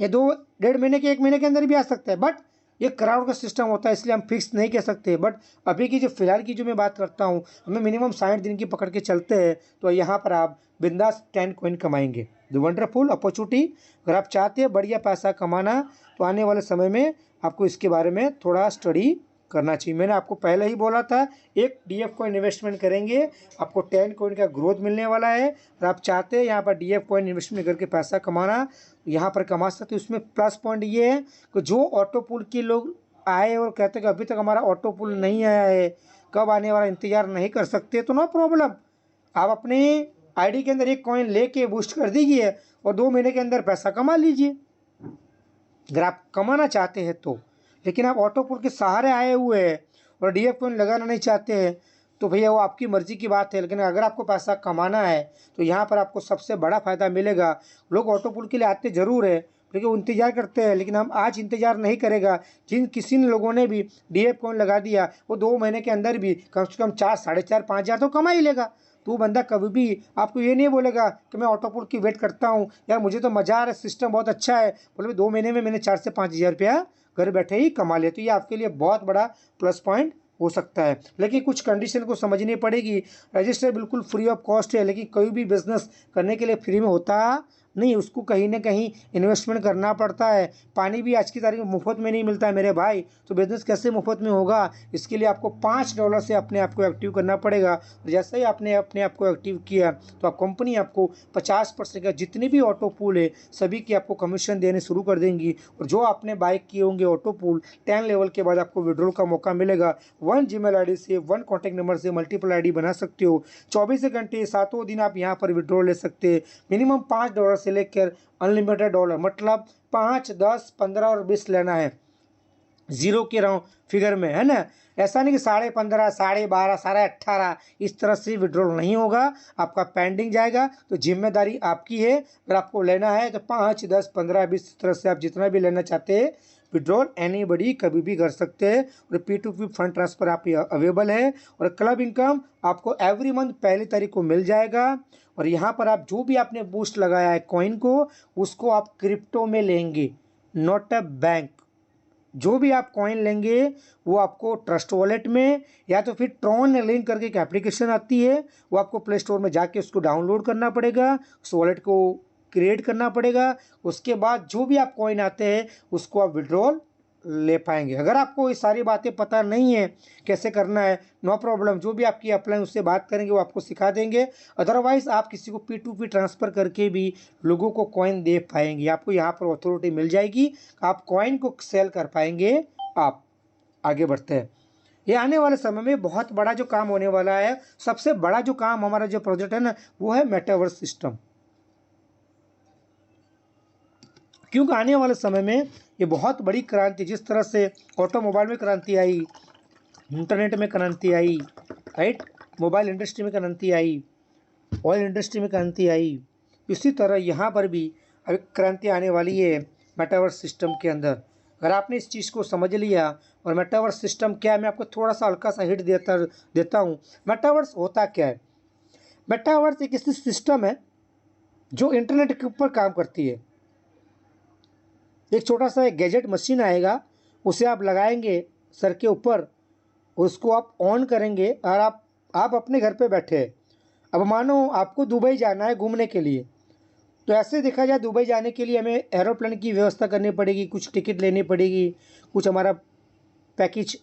या 2-1.5 महीने के 1 महीने के अंदर भी आ सकता है। बट ये क्राउड का सिस्टम होता है, इसलिए हम फिक्स नहीं कह सकते। बट अभी की जो फिलहाल की जो मैं बात करता हूँ, हमें मिनिमम 60 दिन की पकड़ के चलते हैं, तो यहाँ पर आप बिंदास 10 कॉइन कमाएंगे। The wonderful opportunity. अगर आप चाहते हैं बढ़िया पैसा कमाना, तो आने वाले समय में आपको इसके बारे में थोड़ा स्टडी करना चाहिए। मैंने आपको पहले ही बोला था, एक DF कॉइन इन्वेस्टमेंट करेंगे आपको 10 कॉइन का ग्रोथ मिलने वाला है। और आप चाहते हैं यहाँ पर DF कॉइन इन्वेस्टमेंट करके पैसा कमाना, यहाँ पर कमा सकते हैं। उसमें प्लस पॉइंट ये है कि जो ऑटो पुल के लोग आए और कहते हैं कि अभी तक हमारा ऑटो पुल नहीं आया है, कब आने वाला इंतज़ार नहीं कर सकते, तो नो प्रॉब्लम, आप अपने आईडी के अंदर एक कॉइन लेके बूस्ट कर दीजिए और 2 महीने के अंदर पैसा कमा लीजिए, अगर आप कमाना चाहते हैं तो। लेकिन आप ऑटो पुल के सहारे आए हुए हैं और DF कॉइन लगाना नहीं चाहते हैं, तो भैया वो आपकी मर्ज़ी की बात है। लेकिन अगर आपको पैसा कमाना है तो यहाँ पर आपको सबसे बड़ा फ़ायदा मिलेगा। लोग ऑटो पुल के लिए आते ज़रूर है, लेकिन वो इंतज़ार करते हैं, लेकिन हम आज इंतज़ार नहीं करेगा। जिन किसी लोगों ने भी DF कॉइन लगा दिया, वो 2 महीने के अंदर भी कम से कम 4, 4.5, 5,000 तो कमा ही लेगा। तो बंदा कभी भी आपको ये नहीं बोलेगा कि मैं ऑटो पुल की वेट करता हूँ, यार मुझे तो मज़ा आ रहा है, सिस्टम बहुत अच्छा है, बोले 2 महीने में मैंने 4 से 5,000 रुपया घर बैठे ही कमा लिया। तो ये आपके लिए बहुत बड़ा प्लस पॉइंट हो सकता है। लेकिन कुछ कंडीशन को समझनी पड़ेगी। रजिस्टर बिल्कुल फ्री ऑफ कॉस्ट है, लेकिन कोई भी बिजनेस करने के लिए फ्री में होता नहीं, उसको कहीं न कहीं इन्वेस्टमेंट करना पड़ता है। पानी भी आज की तारीख में मुफ़्त में नहीं मिलता है मेरे भाई, तो बिज़नेस कैसे मुफ़्त में होगा? इसके लिए आपको $5 से अपने आप को एक्टिव करना पड़ेगा। और जैसे ही आपने अपने आप को एक्टिव किया, तो आप कंपनी आपको 50% का जितने भी ऑटो पूल है, सभी की आपको कमीशन देने शुरू कर देंगी। और जो आपने बाय किए होंगे ऑटो पूल, 10 लेवल के बाद आपको विड्रॉल का मौका मिलेगा। 1 जीमेल आईडी से, 1 कॉन्टैक्ट नंबर से मल्टीपल आईडी बना सकते हो। 24 घंटे, सातों दिन आप यहाँ पर विड्रॉल ले सकते हैं। मिनिमम $5 से लेकर अनलिमिटेड डॉलर, मतलब 5, 10, 15 और 20 लेना है, ज़ीरो के राउंड फिगर में, है ना? ऐसा नहीं कि 15.5, 12.5, 18.5, इस तरह से विड्रॉल नहीं होगा। आपका पेंडिंग जाएगा, तो जिम्मेदारी आपकी है। अगर आपको लेना है तो 5, 10, 15, 20 इस तरह से आप जितना भी लेना चाहते हैं विड्रॉल एनीबडी कभी भी कर सकते हैं। और P2P फंड ट्रांसफ़र आप अवेलेबल है। और क्लब इनकम आपको एवरी मंथ पहली तारीख को मिल जाएगा। और यहाँ पर आप जो भी आपने बूस्ट लगाया है कॉइन को, उसको आप क्रिप्टो में लेंगे, नॉट अ बैंक। जो भी आप कॉइन लेंगे वो आपको ट्रस्ट वॉलेट में, या तो फिर ट्रॉन लिंक करके एक एप्लीकेशन आती है, वो आपको प्ले स्टोर में जाके उसको डाउनलोड करना पड़ेगा, उस वॉलेट को क्रिएट करना पड़ेगा। उसके बाद जो भी आप कॉइन आते हैं उसको आप विड्रॉल ले पाएंगे। अगर आपको ये सारी बातें पता नहीं है कैसे करना है, नो प्रॉब्लम, जो भी आपकी अपलाइन उससे बात करेंगे वो आपको सिखा देंगे। अदरवाइज आप किसी को P2P ट्रांसफ़र करके भी लोगों को कॉइन दे पाएंगे। आपको यहाँ पर अथॉरिटी मिल जाएगी, आप कॉइन को सेल कर पाएंगे। आप आगे बढ़ते हैं। ये आने वाले समय में बहुत बड़ा जो काम होने वाला है, सबसे बड़ा जो काम हमारा जो प्रोजेक्ट है ना, वो है मेटावर्स सिस्टम। क्योंकि आने वाले समय में ये बहुत बड़ी क्रांति, जिस तरह से ऑटोमोबाइल में क्रांति आई, इंटरनेट में क्रांति आई, राइट, मोबाइल इंडस्ट्री में क्रांति आई, ऑयल इंडस्ट्री में क्रांति आई, इसी तरह यहाँ पर भी अभी क्रांति आने वाली है मेटावर्स सिस्टम के अंदर। अगर आपने इस चीज़ को समझ लिया, और मेटावर्स सिस्टम क्या है, मैं आपको थोड़ा सा हल्का सा हिट देता हूँ। मेटावर्स होता क्या है? मेटावर्स एक ऐसी सिस्टम है जो इंटरनेट के ऊपर काम करती है। एक छोटा सा एक गैजेट मशीन आएगा, उसे आप लगाएंगे सर के ऊपर, उसको आप ऑन करेंगे और आप अपने घर पे बैठे हैं। अब मानो आपको दुबई जाना है घूमने के लिए, तो ऐसे देखा जाए दुबई जाने के लिए हमें एरोप्लेन की व्यवस्था करनी पड़ेगी, कुछ टिकट लेनी पड़ेगी, कुछ हमारा पैकेज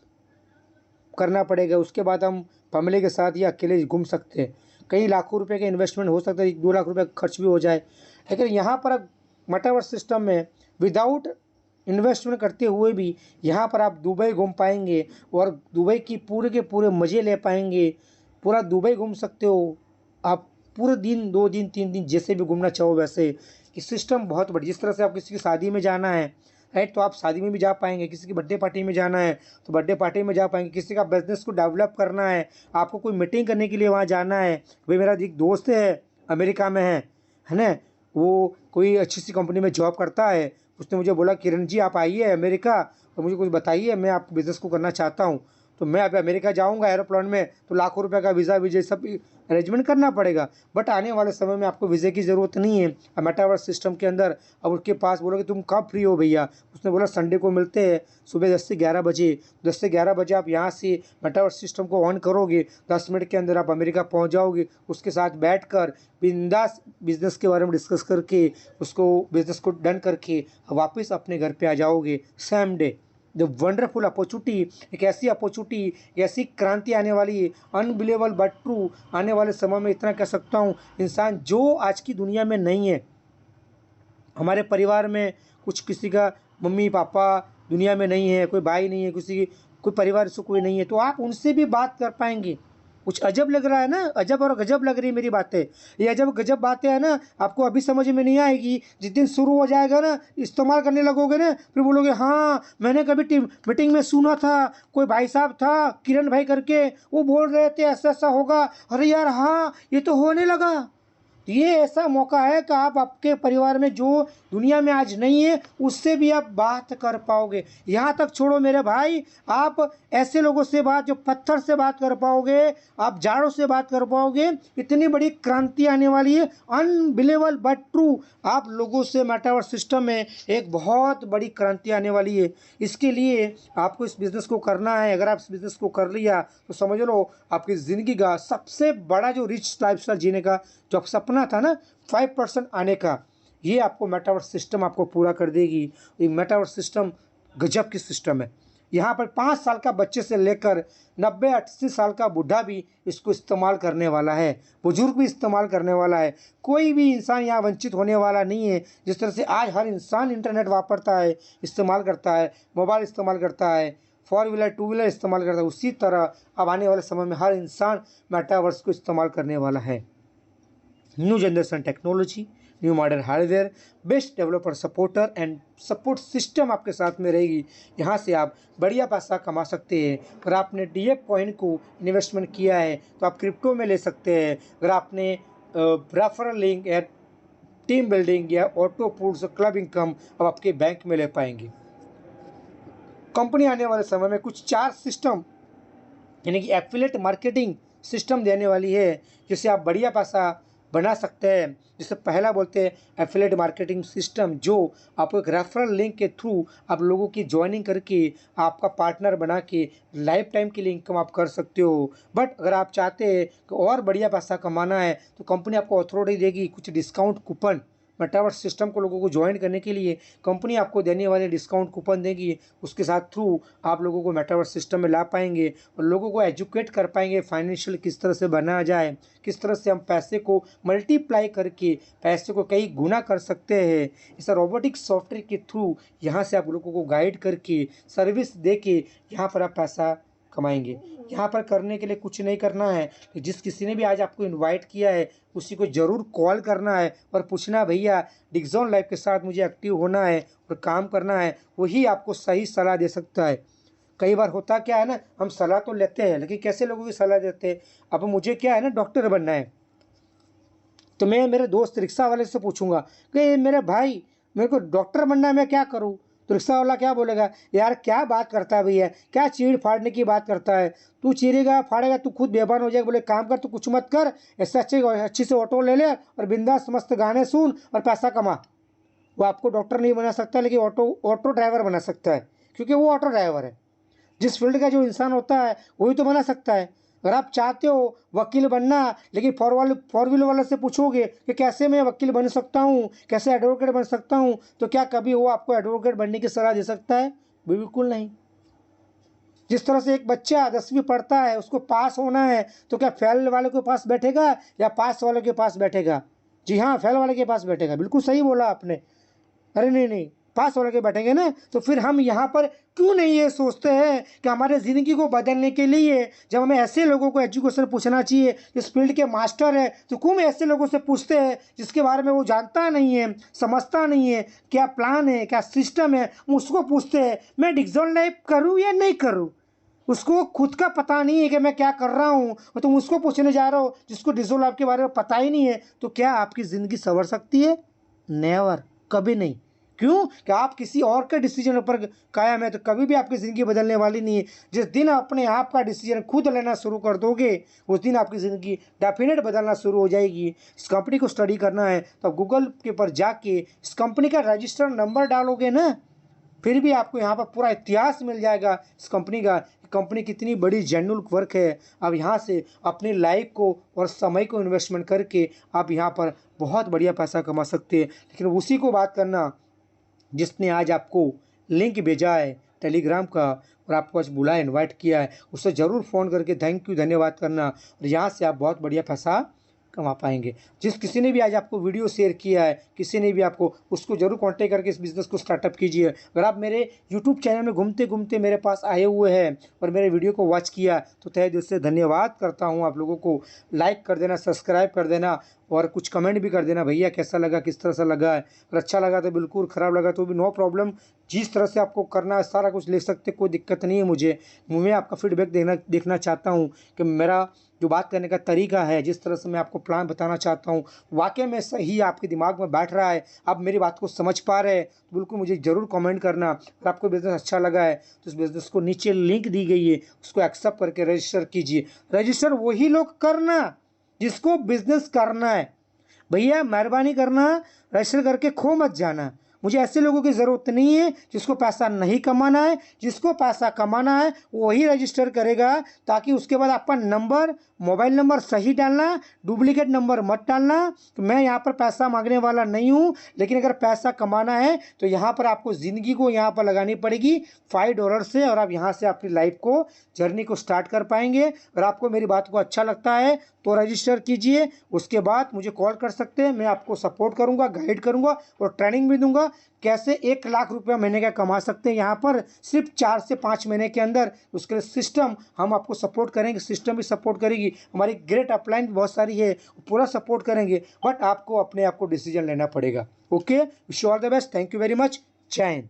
करना पड़ेगा। उसके बाद हम फैमिली के साथ या अकेले घूम सकते हैं। कई लाखों रुपए का इन्वेस्टमेंट हो सकता है, 2 लाख रुपए खर्च भी हो जाए। लेकिन यहाँ पर अब मेटावर्स सिस्टम में विदाउट इन्वेस्टमेंट करते हुए भी यहाँ पर आप दुबई घूम पाएंगे, और दुबई की पूरे के पूरे मज़े ले पाएंगे। पूरा दुबई घूम सकते हो आप, पूरे दिन, 2 दिन, 3 दिन, जैसे भी घूमना चाहो वैसे। कि सिस्टम बहुत बड़ी, जिस तरह से आप किसी की शादी में जाना है, राइट, तो आप शादी में भी जा पाएंगे। किसी की बर्थडे पार्टी में जाना है तो बर्थडे पार्टी में जा पाएंगे। किसी का बिजनेस को डेवलप करना है, आपको कोई मीटिंग करने के लिए वहाँ जाना है। भाई मेरा एक दोस्त है, अमेरिका में है ना, वो कोई अच्छी सी कंपनी में जॉब करता है। उसने मुझे बोला किरण जी आप आइए अमेरिका और मुझे कुछ बताइए, मैं आप बिज़नेस को करना चाहता हूँ। तो मैं अब अमेरिका जाऊँगा एरोप्लेन में, तो लाखों रुपए का वीज़ा वीजे सब अरेंजमेंट करना पड़ेगा। बट आने वाले समय में आपको वीज़े की ज़रूरत नहीं है। अब मेटावर्स सिस्टम के अंदर अब उसके पास बोलोगे तुम कब फ्री हो भैया, उसने बोला संडे को मिलते हैं सुबह 10 से 11 बजे। 10 से 11 बजे आप यहाँ से मेटावर्स सिस्टम को ऑन करोगे, 10 मिनट के अंदर आप अमेरिका पहुँच जाओगे। उसके साथ बैठकर बिंदास बिज़नेस के बारे में डिस्कस करके, उसको बिज़नेस को डन करके वापस अपने घर पे आ जाओगे same day. The wonderful opportunity, एक ऐसी अपॉर्चुनिटी, ऐसी क्रांति आने वाली है, अनबिलीवेबल बट ट्रू। आने वाले समय में इतना कह सकता हूँ, इंसान जो आज की दुनिया में नहीं है, हमारे परिवार में कुछ किसी का मम्मी पापा दुनिया में नहीं है, कोई भाई नहीं है, किसी की कोई परिवार से कोई नहीं है, तो आप उनसे भी बात कर पाएंगे। कुछ अजब लग रहा है ना, अजब और गजब लग रही है मेरी बातें। ये अजब गजब बातें हैं ना, आपको अभी समझ में नहीं आएगी। जिस दिन शुरू हो जाएगा ना, इस्तेमाल करने लगोगे ना, फिर बोलोगे हाँ मैंने कभी मीटिंग में सुना था, कोई भाई साहब था किरण भाई करके, वो बोल रहे थे ऐसा ऐसा होगा, अरे यार हाँ ये तो होने लगा। तो ये ऐसा मौका है कि आप आपके परिवार में जो दुनिया में आज नहीं है उससे भी आप बात कर पाओगे। यहाँ तक छोड़ो मेरे भाई, आप ऐसे लोगों से बात, जो पत्थर से बात कर पाओगे, आप जाड़ों से बात कर पाओगे। इतनी बड़ी क्रांति आने वाली है, अनबिलीवेबल बट ट्रू। आप लोगों से मेटावर्स सिस्टम में एक बहुत बड़ी क्रांति आने वाली है। इसके लिए आपको इस बिज़नेस को करना है। अगर आप इस बिज़नेस को कर लिया तो समझ लो आपकी ज़िंदगी का सबसे बड़ा जो रिच लाइफस्टाइल जीने का जो सपना था ना 5% आने का, ये आपको मेटावर्स सिस्टम आपको पूरा कर देगी। ये मेटावर्स सिस्टम गजब की सिस्टम है। यहाँ पर 5 साल का बच्चे से लेकर 90-80 साल का बूढ़ा भी इसको इस्तेमाल करने वाला है, बुजुर्ग भी इस्तेमाल करने वाला है। कोई भी इंसान यहाँ वंचित होने वाला नहीं है। जिस तरह से आज हर इंसान इंटरनेट वापरता है, इस्तेमाल करता है, मोबाइल इस्तेमाल करता है, 4 व्हीलर 2 व्हीलर इस्तेमाल करता है, उसी तरह अब आने वाले समय में हर इंसान मेटावर्स को इस्तेमाल करने वाला है। New generation technology, new modern hardware, best developer supporter and support system आपके साथ में रहेगी। यहाँ से आप बढ़िया पैसा कमा सकते हैं। अगर आपने DF कॉइन को इन्वेस्टमेंट किया है तो आप क्रिप्टो में ले सकते हैं। अगर आपने रेफरल लिंक या टीम बिल्डिंग या ऑटो पूल्स क्लब इनकम अब आपके बैंक में ले पाएंगे। कंपनी आने वाले समय में कुछ 4 सिस्टम यानी कि एफिलिएट मार्केटिंग सिस्टम देने वाली है, जिससे आप बढ़िया पैसा बना सकते हैं। जिससे पहला बोलते हैं एफिलिएट मार्केटिंग सिस्टम, जो आपको एक रेफरल लिंक के थ्रू आप लोगों की ज्वाइनिंग करके आपका पार्टनर बना के लाइफ टाइम के लिए इनकम आप कर सकते हो। बट अगर आप चाहते हैं कि और बढ़िया पैसा कमाना है तो कंपनी आपको अथॉरिटी देगी कुछ डिस्काउंट कूपन। मेटावर्स सिस्टम को लोगों को ज्वाइन करने के लिए कंपनी आपको देने वाले डिस्काउंट कूपन देगी। उसके साथ थ्रू आप लोगों को मेटावर्स सिस्टम में ला पाएंगे और लोगों को एजुकेट कर पाएंगे फाइनेंशियल किस तरह से बनाया जाए, किस तरह से हम पैसे को मल्टीप्लाई करके पैसे को कई गुना कर सकते हैं। इस रोबोटिक सॉफ्टवेयर के थ्रू यहाँ से आप लोगों को गाइड करके सर्विस दे के यहाँ पर आप पैसा कमाएंगे। यहाँ पर करने के लिए कुछ नहीं करना है कि जिस किसी ने भी आज आपको इनवाइट किया है उसी को ज़रूर कॉल करना है और पूछना भैया डिक्सॉन लाइफ के साथ मुझे एक्टिव होना है और काम करना है, वही आपको सही सलाह दे सकता है। कई बार होता क्या है ना, हम सलाह तो लेते हैं लेकिन कैसे लोगों की सलाह देते हैं। अब मुझे क्या है ना, डॉक्टर बनना है तो मैं मेरे दोस्त रिक्शा वाले से पूछूंगा कि मेरे भाई मेरे को डॉक्टर बनना है, मैं क्या करूँ। तो रिक्शा वाला क्या बोलेगा, यार क्या बात करता है भैया, क्या चीड़ फाड़ने की बात करता है, तू चीरेगा फाड़ेगा तू खुद बेईमान हो जाएगा। बोले काम कर, तू कुछ मत कर, ऐसे अच्छी से ऑटो ले ले और बिंदास मस्त गाने सुन और पैसा कमा। वो आपको डॉक्टर नहीं बना सकता लेकिन ऑटो ड्राइवर बना सकता है, क्योंकि वो ऑटो ड्राइवर है। जिस फील्ड का जो इंसान होता है वही तो बना सकता है। अगर आप चाहते हो वकील बनना लेकिन फोर व्हीलर वाले से पूछोगे कि कैसे मैं वकील बन सकता हूँ, कैसे एडवोकेट बन सकता हूँ, तो क्या कभी वो आपको एडवोकेट बनने की सलाह दे सकता है? बिल्कुल नहीं। जिस तरह से एक बच्चा 10वीं पढ़ता है, उसको पास होना है तो क्या फेल वाले के पास बैठेगा या पास वाले के पास बैठेगा? जी हाँ, फेल वाले के पास बैठेगा। बिल्कुल सही बोला आपने। अरे नहीं, पास वाले के बैठेंगे ना। तो फिर हम यहाँ पर क्यों नहीं ये सोचते हैं कि हमारे ज़िंदगी को बदलने के लिए जब हमें ऐसे लोगों को एजुकेशन पूछना चाहिए जिस फील्ड के मास्टर है, तो क्यों हम ऐसे लोगों से पूछते हैं जिसके बारे में वो जानता नहीं है, समझता नहीं है, क्या प्लान है, क्या सिस्टम है, उसको पूछते हैं मैं डिक्सॉन लाइफ करूँ या नहीं करूँ। उसको खुद का पता नहीं है कि मैं क्या कर रहा हूँ और तुम उसको पूछने जा रहे हो जिसको डिक्सॉन लाइफ के बारे में पता ही नहीं है। तो क्या आपकी ज़िंदगी संवर सकती है? नेवर, कभी नहीं। क्यों कि आप किसी और के डिसीजन पर कायम है तो कभी भी आपकी ज़िंदगी बदलने वाली नहीं है। जिस दिन अपने आप का डिसीजन खुद लेना शुरू कर दोगे उस दिन आपकी ज़िंदगी डेफिनेट बदलना शुरू हो जाएगी। इस कंपनी को स्टडी करना है तो गूगल के ऊपर जाके इस कंपनी का रजिस्टर नंबर डालोगे ना, फिर भी आपको यहाँ पर पूरा इतिहास मिल जाएगा इस कंपनी का। कंपनी कितनी बड़ी जेन्युइन वर्क है। अब यहाँ से अपनी लाइफ को और समय को इन्वेस्टमेंट करके आप यहाँ पर बहुत बढ़िया पैसा कमा सकते हैं। लेकिन उसी को बात करना जिसने आज आपको लिंक भेजा है टेलीग्राम का और आपको आज बुलाया इनवाइट किया है, उससे ज़रूर फ़ोन करके थैंक यू धन्यवाद करना और यहाँ से आप बहुत बढ़िया पैसा कमा पाएंगे। जिस किसी ने भी आज आपको वीडियो शेयर किया है, किसी ने भी आपको, उसको जरूर कांटेक्ट करके इस बिज़नेस को स्टार्टअप कीजिए। अगर आप मेरे यूट्यूब चैनल में घूमते घूमते मेरे पास आए हुए हैं और मेरे वीडियो को वॉच किया तो तहे दिल से धन्यवाद करता हूँ। आप लोगों को लाइक कर देना, सब्सक्राइब कर देना और कुछ कमेंट भी कर देना भैया कैसा लगा, किस तरह से लगा है। अगर अच्छा लगा तो बिल्कुल, ख़राब लगा तो भी नो प्रॉब्लम। जिस तरह से आपको करना है सारा कुछ ले सकते, कोई दिक्कत नहीं है। मैं आपका फीडबैक देखना चाहता हूँ कि मेरा जो बात करने का तरीका है, जिस तरह से मैं आपको प्लान बताना चाहता हूँ वाकई में सही आपके दिमाग में बैठ रहा है, आप मेरी बात को समझ पा रहे हैं तो बिल्कुल मुझे ज़रूर कमेंट करना। अगर आपको बिज़नेस अच्छा लगा है तो इस बिज़नेस को नीचे लिंक दी गई है, उसको एक्सेप्ट करके रजिस्टर कीजिए। रजिस्टर वही लोग करना जिसको बिज़नेस करना है। भैया मेहरबानी करना, रजिस्टर करके खो मत जाना। मुझे ऐसे लोगों की ज़रूरत नहीं है जिसको पैसा नहीं कमाना है। जिसको पैसा कमाना है वही रजिस्टर करेगा, ताकि उसके बाद आपका नंबर, मोबाइल नंबर सही डालना, डुप्लीकेट नंबर मत डालना। तो मैं यहाँ पर पैसा मांगने वाला नहीं हूँ, लेकिन अगर पैसा कमाना है तो यहाँ पर आपको ज़िंदगी को यहाँ पर लगानी पड़ेगी $5 से, और आप यहाँ से अपनी लाइफ को, जर्नी को स्टार्ट कर पाएंगे। अगर आपको मेरी बात को अच्छा लगता है तो रजिस्टर कीजिए, उसके बाद मुझे कॉल कर सकते हैं। मैं आपको सपोर्ट करूंगा, गाइड करूंगा और ट्रेनिंग भी दूंगा कैसे 1 लाख रुपया महीने का कमा सकते हैं यहाँ पर सिर्फ 4 से 5 महीने के अंदर। उसके लिए सिस्टम हम आपको सपोर्ट करेंगे, सिस्टम भी सपोर्ट करेगी, हमारी ग्रेट अपलाइन बहुत सारी है, पूरा सपोर्ट करेंगे, बट आपको अपने आप को डिसीजन लेना पड़ेगा। Okay, wish you all the best, thank you very much, जय हिंद।